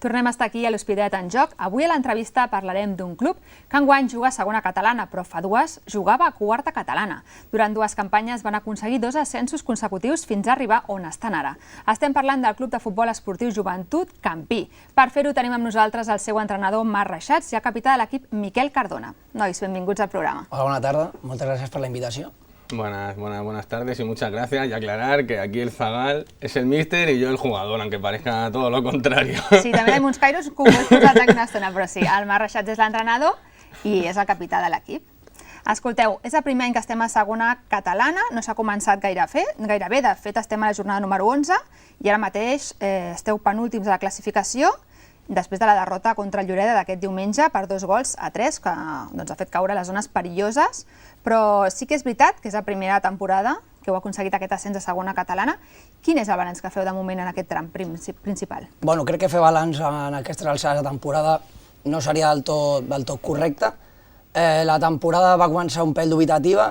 Tornem a estar aquí a l'Hospitalet en Joc. Avui a l'entrevista parlarem d'un club que enguany juga a segona catalana, però fa dues jugava a quarta catalana. Durant dues campanyes van aconseguir 2 ascensos consecutius fins a arribar on estan ara. Estem parlant del Club de Futbol Esportiu Joventut Campí. Per fer-ho tenim amb nosaltres el seu entrenador Marc Reixats i el capità de l'equip Miquel Cardona. Nois, benvinguts al programa. Hola, bona tarda. Moltes gràcies per la invitació. Buenas tardes y muchas gracias. Y aclarar que aquí el Zagal es el míster y yo el jugador, aunque parezca todo lo contrario. Sí, també tenim uns cairos que ho he posat aquí una estona, però sí, el Marc Reixats és l'entrenador i és el capità de l'equip. Escolteu, és el primer any que estem a segona catalana, no s'ha començat gairebé, de fet estem a la jornada número 11 i ara mateix esteu penúltims de la classificació després de la derrota contra el Lloreda d'aquest diumenge per 2-3, que ha fet caure les zones perilloses, però sí que és veritat que és la primera temporada que heu aconseguit aquest ascens a segona catalana. Quin és el balanç que feu de moment en aquest tram principal? Bueno, crec que fer balanç en aquestes alçades de temporada no seria del tot correcte. La temporada va començar un pèl dubitativa,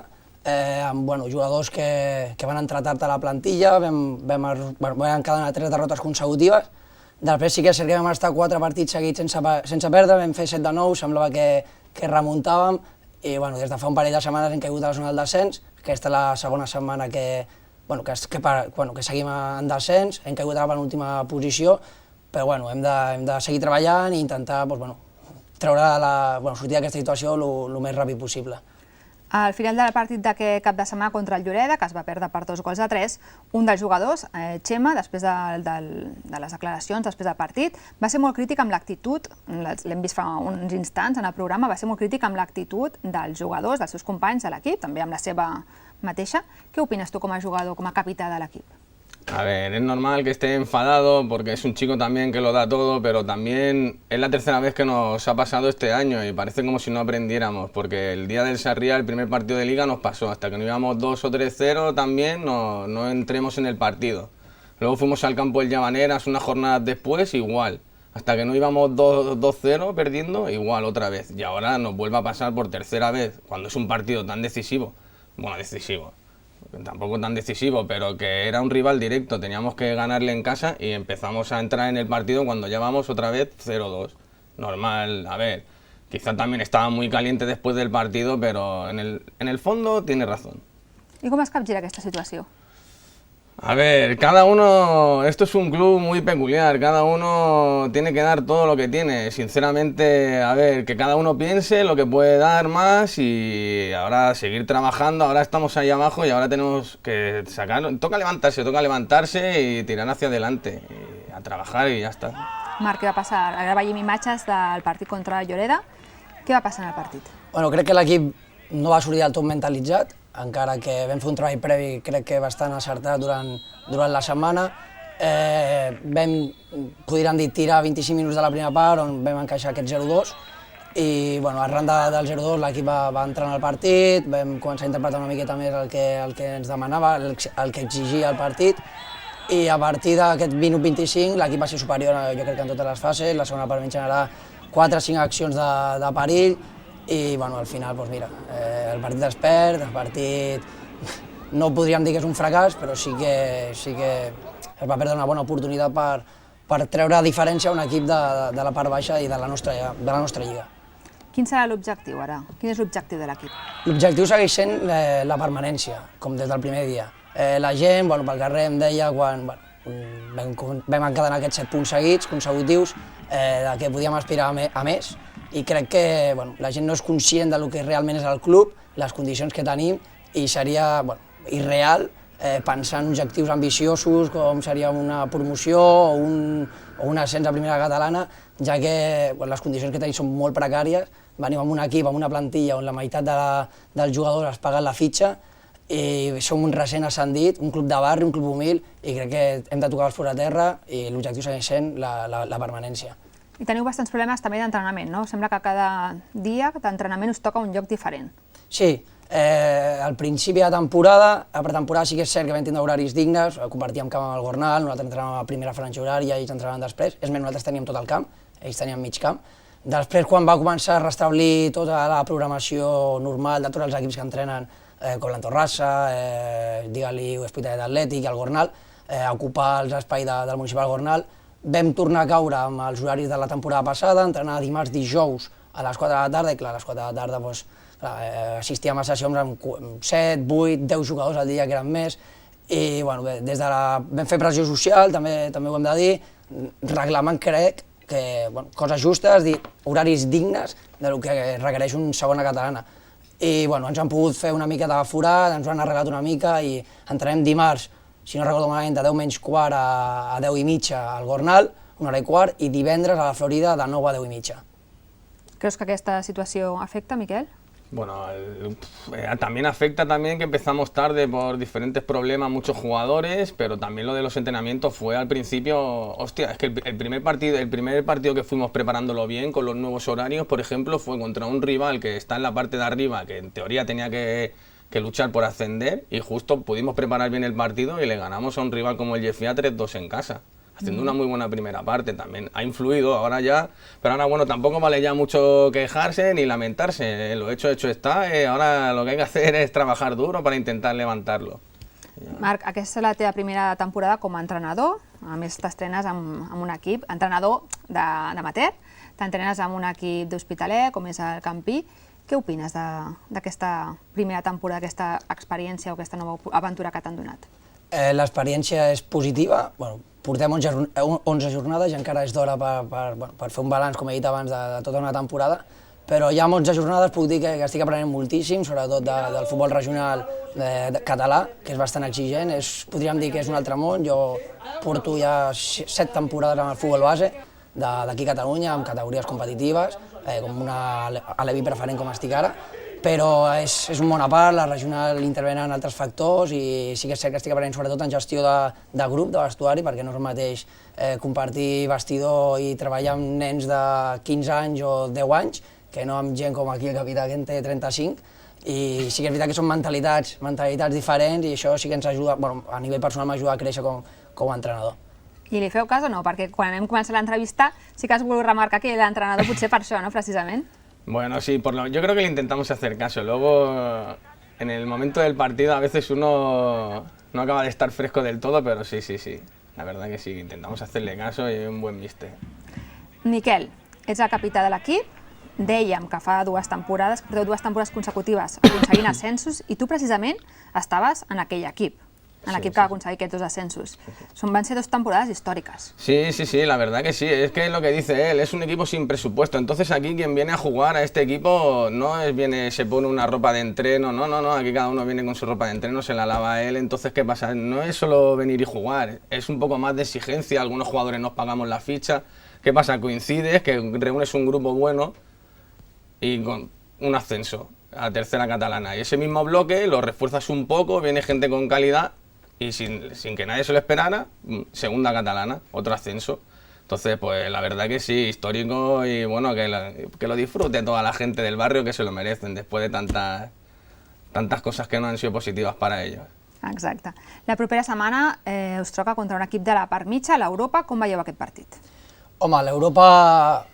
amb jugadors que van entrar tard a la plantilla, vam encadenar 3 derrotes consecutives. Després sí que és cert que vam estar 4 partits seguits sense perdre, vam fer 7 de 9, semblava que remuntàvem i des de fa un parell de setmanes hem caigut a la zona del descens. Aquesta és la segona setmana que seguim en descens, hem caigut a la penúltima posició, però hem de seguir treballant i intentar sortir d'aquesta situació el més ràpid possible. Al final del partit d'aquest cap de setmana contra el Lloreda, que es va perdre per 2-3, un dels jugadors, Xema, després de les declaracions, després del partit, va ser molt crític amb l'actitud, l'hem vist fa uns instants en el programa, va ser molt crític amb l'actitud dels jugadors, dels seus companys de l'equip, també amb la seva mateixa. Què opines tu com a jugador, com a capità de l'equip? A ver, es normal que esté enfadado porque es un chico también que lo da todo, pero también es la tercera vez que nos ha pasado este año y parece como si no aprendiéramos, porque el día del Sarriá, el primer partido de liga, nos pasó, hasta que no íbamos 2 o 3-0 también no entremos en el partido. Luego fuimos al campo del Llavaneras unas jornadas después, igual, hasta que no íbamos 2-0 perdiendo, igual otra vez, y ahora nos vuelve a pasar por tercera vez, cuando es un partido tan decisivo, tampoco tan decisivo, pero que era un rival directo, teníamos que ganarle en casa y empezamos a entrar en el partido cuando ya vamos otra vez 0-2. Normal, a ver, quizá también estaba muy caliente después del partido, pero en el fondo tiene razón. I com es capgira aquesta situació? A ver, cada uno, esto es un club muy peculiar, cada uno tiene que dar todo lo que tiene, sinceramente, a ver, que cada uno piense lo que puede dar más y ahora seguir trabajando, ahora estamos ahí abajo y ahora tenemos que sacar, toca levantarse y tirar hacia adelante, y a trabajar y ya está. Marc, què va passar? Ara veiem imatges del partit contra el Lloreda. Què va passar en el partit? Crec que l'equip no va sortir del tot mentalitzat, encara que vam fer un treball previ, crec que bastant acertat durant la setmana. Podríem dir, tirar 25 minuts de la primera part, on vam encaixar aquest 0-2, i arran del 0-2 l'equip va entrar en el partit, vam començar a interpretar una miqueta més el que ens demanava, el que exigia el partit, i a partir d'aquest minut 25 l'equip va ser superior, jo crec que en totes les fases. La segona part vam generar 4 o 5 accions de perill, i al final, el partit es perd, el partit no podríem dir que és un fracàs, però sí que es va perdre una bona oportunitat per treure diferència a un equip de la part baixa i de la nostra lliga. Quin serà l'objectiu ara? Quin és l'objectiu de l'equip? L'objectiu segueix sent la permanència, com des del primer dia. La gent, pel carrer em deia, quan vam encadenar aquests 7 punts seguits, consecutius, que podíem aspirar a més, i crec que la gent no és conscient del que realment és el club, les condicions que tenim, i seria irreal pensar en objectius ambiciosos com seria una promoció o un ascens a primera catalana, ja que les condicions que tenim són molt precàries. Venim amb un equip, amb una plantilla on la meitat dels jugadors es paguen la fitxa, i som un recent ascendit, un club de barri, un club humil, i crec que hem de tocar els peus a terra i l'objectiu segueix sent la permanència. I teniu bastants problemes també d'entrenament, no? Sembla que cada dia d'entrenament us toca un lloc diferent. Sí, al principi de temporada, a pretemporada sí que és cert que vam tindre horaris dignes, compartíem camp amb el Gornal, nosaltres entrenàvem a primera franja horària i ells entrenaven després, és més, nosaltres teníem tot el camp, ells tenien mig camp. Després, quan va començar a restablir tota la programació normal de tots els equips que entrenen, com l'Antorrassa, digue-li Hospitalet Atlètic i el Gornal, ocupar els espais del municipal Gornal, vam tornar a caure amb els horaris de la temporada passada, entrenar dimarts, dijous a les 4 de la tarda, i clar, a les 4 de la tarda doncs, assistíem a sessions amb 7, 8, 10 jugadors al dia, que eren més, i bueno, bé, vam fer pressió social, també ho hem de dir, reclamant, crec, que, bueno, coses justes, horaris dignes del que requereix una segona catalana. I bueno, ens han pogut fer una mica de forat, ens ho han arreglat una mica i entrenem dimarts, si no recordo malament, de 10 menys quart a 10 i mitja al Gornal, 1 hora i quart, i divendres a la Florida de 9 a 10 i mitja. Creus que aquesta situació afecta, Miquel? Bueno, también afecta también que empezamos tarde por diferentes problemas muchos jugadores, pero también lo de los entrenamientos fue al principio, hostia, es que el primer partido que fuimos preparándolo bien con los nuevos horarios, por ejemplo, fue contra un rival que está en la parte de arriba, que en teoría tenía que luchar por ascender, y justo pudimos preparar bien el partido y le ganamos a un rival como el Llefià 3-2 en casa, haciendo una muy buena primera parte. También ha influido ahora ya, pero ahora bueno, tampoco vale ya mucho quejarse ni lamentarse, lo hecho está, ahora lo que hay que hacer es trabajar duro para intentar levantarlo. Marc, aquesta és la teva primera temporada com a entrenador, a més t'estrenes amb un equip, entrenador d'amateur, t'entrenes amb un equip d'Hospitalet, com és el Campí. Què opines d'aquesta primera temporada, aquesta experiència o aquesta nova aventura que t'han donat? L'experiència és positiva, bueno, portem 11 jornades i encara és d'hora per fer un balanç, com he dit abans, de tota una temporada, però ja amb 11 jornades puc dir que estic aprenent moltíssim, sobretot del futbol regional català, que és bastant exigent, podríem dir que és un altre món. Jo porto ja 7 temporades amb el futbol base d'aquí a Catalunya, amb categories competitives, com una alevi preferent com estic ara, però és un món a part, la regional intervenen altres factors i sí que és cert que estic aprenent sobretot en gestió de grup, de vestuari, perquè no és el mateix compartir vestidor i treballar amb nens de 15 anys o 10 anys, que no amb gent com aquí el capità, que en té 35, i sí que és veritat que són mentalitats diferents i això sí que ens ajuda, bueno, a nivell personal m'ajuda a créixer com a entrenador. I li feu cas o no? Perquè quan hem començat l'entrevista sí que has volgut remarcar que l'entrenador potser per això, no, precisament? Bueno, sí, yo creo que le intentamos hacer caso. Luego, en el momento del partido, a veces uno no acaba de estar fresco del todo, pero sí. La verdad que sí, intentamos hacerle caso y un buen míster. Miquel, ets el capità de l'equip. Dèiem que fa 2 temporades, que porteu 2 temporades consecutives aconseguint ascensos i tu precisament estaves en aquell equip, en l'equip que va aconseguir aquests 2 ascensos. Van ser 2 temporadas históricas. Sí, la verdad que sí, es que es lo que dice él, es un equipo sin presupuesto, entonces aquí quien viene a jugar a este equipo no se pone una ropa de entreno, no, aquí cada uno viene con su ropa de entreno, se la lava él, entonces ¿qué pasa? No es solo venir y jugar, es un poco más de exigencia, algunos jugadores nos pagamos la ficha, ¿qué pasa? Coincides, que reúnes un grupo bueno y con un ascenso a tercera catalana, y ese mismo bloque lo refuerzas un poco, viene gente con calidad, y sin que nadie se lo esperara, segunda catalana, otro ascenso. Entonces, pues la verdad que sí, histórico y bueno, que lo disfrute toda la gente del barrio, que se lo merecen después de tantas cosas que no han sido positivas para ellos. Exacte. La propera setmana us toca contra un equip de la part mitja, l'Europa. Com veieu aquest partit? Home, l'Europa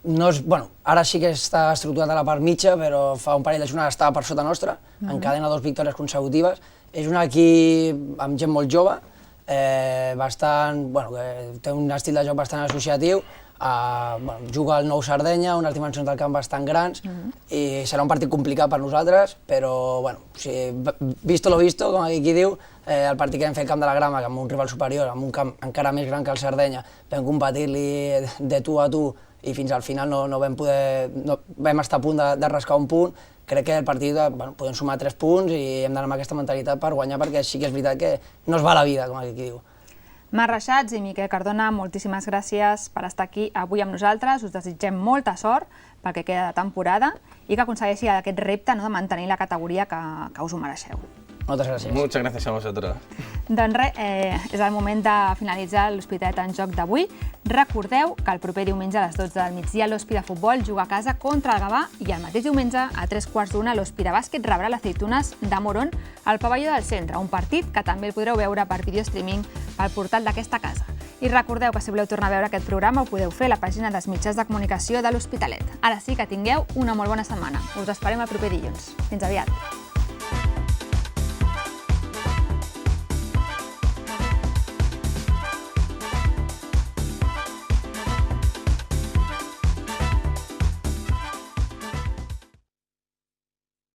no és, bueno, ara sí que està estructurat a la part mitja, però fa un parell de jornades estava per sota nostra, encadena 2 victòries consecutives. És un equip amb gent molt jove, que té un estil de joc bastant associatiu, juga al Nou Sardenya, unes dimensions del camp bastant grans, i serà un partit complicat per nosaltres, però, visto lo visto, com aquí diu, el partit que vam fer al Camp de la Grama, amb un rival superior, amb un camp encara més gran que el Sardenya, vam competir-li de tu a tu, i fins al final vam estar a punt de rascar un punt. Crec que el partit podem sumar 3 punts i hem d'anar amb aquesta mentalitat per guanyar, perquè sí que és veritat que no es va la vida, com aquí diu. Marc Reixats i Miquel Cardona, moltíssimes gràcies per estar aquí avui amb nosaltres. Us desitgem molta sort pel que queda de temporada i que aconsegueixi aquest repte de mantenir la categoria que us ho mereixeu. Moltes gràcies. Muchas gracias a vosotros. Doncs res, és el moment de finalitzar l'Hospitalet en Joc d'avui. Recordeu que el proper diumenge a les 12 del migdia l'Hospi de Futbol juga a casa contra el Gavà i el mateix diumenge a 3:15 l'Hospi de Bàsquet rebrà l'Aceitunes de Morón al pavelló del centre, un partit que també el podreu veure per videostreaming pel portal d'aquesta casa. I recordeu que si voleu tornar a veure aquest programa ho podeu fer a la pàgina dels mitjans de comunicació de l'Hospitalet. Ara sí que tingueu una molt bona setmana. Us esperem el proper dilluns. Fins aviat.